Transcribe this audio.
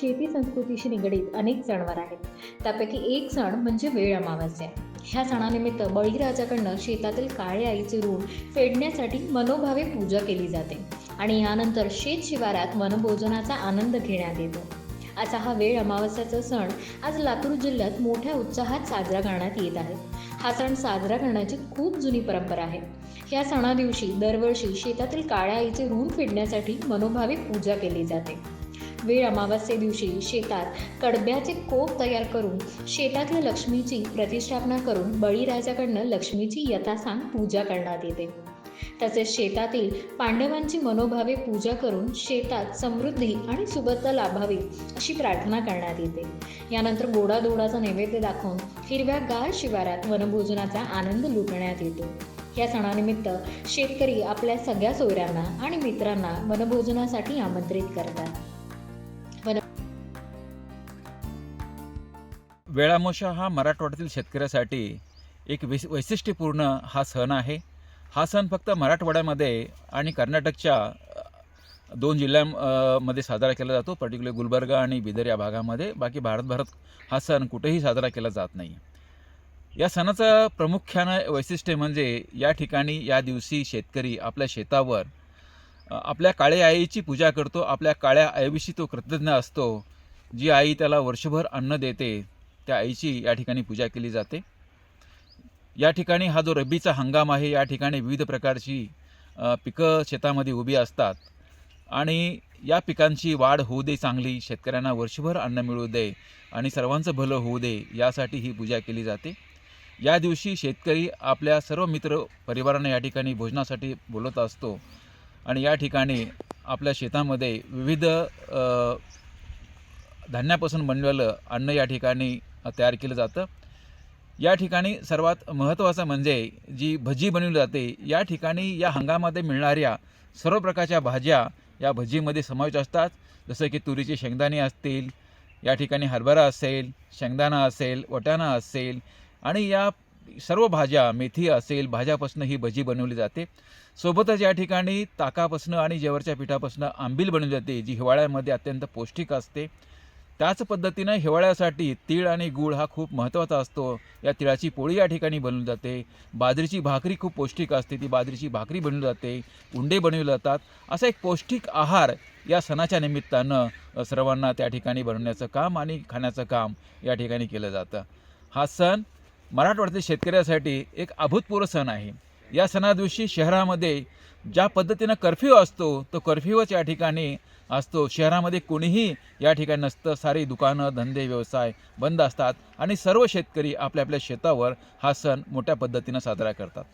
शेती संस्कृतीशी निगडीत अनेक सणवार आहेत. त्यापैकी एक सण म्हणजे वेळ अमावास्या. ह्या सणानिमित्त बळीराजाकडनं शेतातील काळे आईचे ऋण फेडण्यासाठी मनोभावे पूजा केली जाते आणि यानंतर शेत शिवारात वनभोजनाचा आनंद घेण्यात येतो. असा हा वेळ अमावास्याचा सण आज लातूर जिल्ह्यात मोठ्या उत्साहात साजरा करण्यात येत आहे. हा सण साजरा करण्याची खूप जुनी परंपरा आहे. या सणादिवशी दरवर्षी शेतातील काळ्या आईचे ऋण फेडण्यासाठी मनोभावे पूजा केली जाते. वेळ अमावास्ये दिवशी शेतात कडब्याचे कोप तयार करून शेतातल्या लक्ष्मीची प्रतिष्ठापना करून बळीराजाकडनं लक्ष्मीची यथासांग पूजा करण्यात येते. तसेच शेतातील पांडवांची मनोभावे पूजा करून शेतात समृद्धी आणि सुबत्ता लाभावी अशी प्रार्थना करण्यात येते. यानंतर गोडाधोडाचा नैवेद्य दाखवून हिरव्यागार शिवारात वनभोजनाचा आनंद लुटण्यात येतो. या सणानिमित्त शेतकरी आपल्या सगळ्या सोयऱ्यांना आणि मित्रांना वनभोजनासाठी आमंत्रित करतात. वेळामोशा हा मराठवाड्यातील शेतकऱ्यासाठी एक वैशिष्ट्यपूर्ण हा सण आहे. हा सण फक्त मराठवाड्यामध्ये आणि कर्नाटकच्या 2 जिल्ह्यांमध्ये साजरा केला जातो, पर्टिक्युलर गुलबर्गा आणि बिदर या भागामध्ये. बाकी भारतभरात हा सण कुठेही साजरा केला जात नाही. या सणाचं प्रामुख्यानं वैशिष्ट्य म्हणजे या ठिकाणी या दिवशी शेतकरी आपल्या शेतावर आपल्या काळ्या आईची पूजा करतो. आपल्या काळ्या आईविषयी तो कृतज्ञ असतो. जी आई त्याला वर्षभर अन्न देते त्या आईची या ठिकाणी पूजा केली जाते. या ठिकाणी हा जो रब्बीचा हंगाम आहे, या ठिकाणी विविध प्रकारची पिकं शेतामध्ये उभी असतात आणि या पिकांची वाढ होऊ दे चांगली, शेतकऱ्यांना वर्षभर अन्न मिळू दे आणि सर्वांचं भलं होऊ दे यासाठी ही पूजा केली जाते. या दिवशी शेतकरी आपल्या सर्व मित्र परिवारांना या ठिकाणी भोजनासाठी बोलवत असतो आणि या ठिकाणी आपल्या शेतामध्ये विविध धान्यापासून बनलेलं अन्न या ठिकाणी तयार केलं जातं. या ठिकाणी सर्वात महत्त्वाचं म्हणजे जी भजी बनवली जाते, या ठिकाणी या हंगामामध्ये मिळणाऱ्या सर्व प्रकारच्या भाज्या या भजीमध्ये समावेश असतात. जसं की तुरीचे शेंगदाणे असतील, या ठिकाणी हरभरा असेल, शेंगदाणा असेल, वाटाणा असेल आणि या सर्व भाज्या, मेथी असेल, भाज्यापासून ही भजी बनवली जाते. सोबतच या ठिकाणी ताकापासून आणि जवरच्या पिठापासून आंबील बनवली जाते, जी हिवाळ्यामध्ये अत्यंत पौष्टिक असते. त्याच पद्धतीनं हिवाळ्यासाठी तीळ आणि गूळ हा खूप महत्त्वाचा असतो. या तिळाची पोळी या ठिकाणी बनवली जाते. बाजरीची भाकरी खूप पौष्टिक असते, ती बाजरीची भाकरी बनवली जाते. उंडे बनवले जातात. असा एक पौष्टिक आहार या सणाच्या निमित्तानं सर्वांना त्या ठिकाणी बनवण्याचं काम आणि खाण्याचं काम या ठिकाणी केलं जातं. हा सण मराठवाड्यातील शेतकऱ्यासाठी एक अभूतपूर्व सण आहे. या सणादिवशी शहरामध्ये ज्या पद्धतीनं कर्फ्यू असतो, तो कर्फ्यूच या ठिकाणी असतो. शहरामध्ये कोणीही या ठिकाणी नसतं. सारी दुकानं, धंदे, व्यवसाय बंद असतात आणि सर्व शेतकरी आपल्या आपल्या शेतावर हा सण मोठ्या पद्धतीनं साजरा करतात.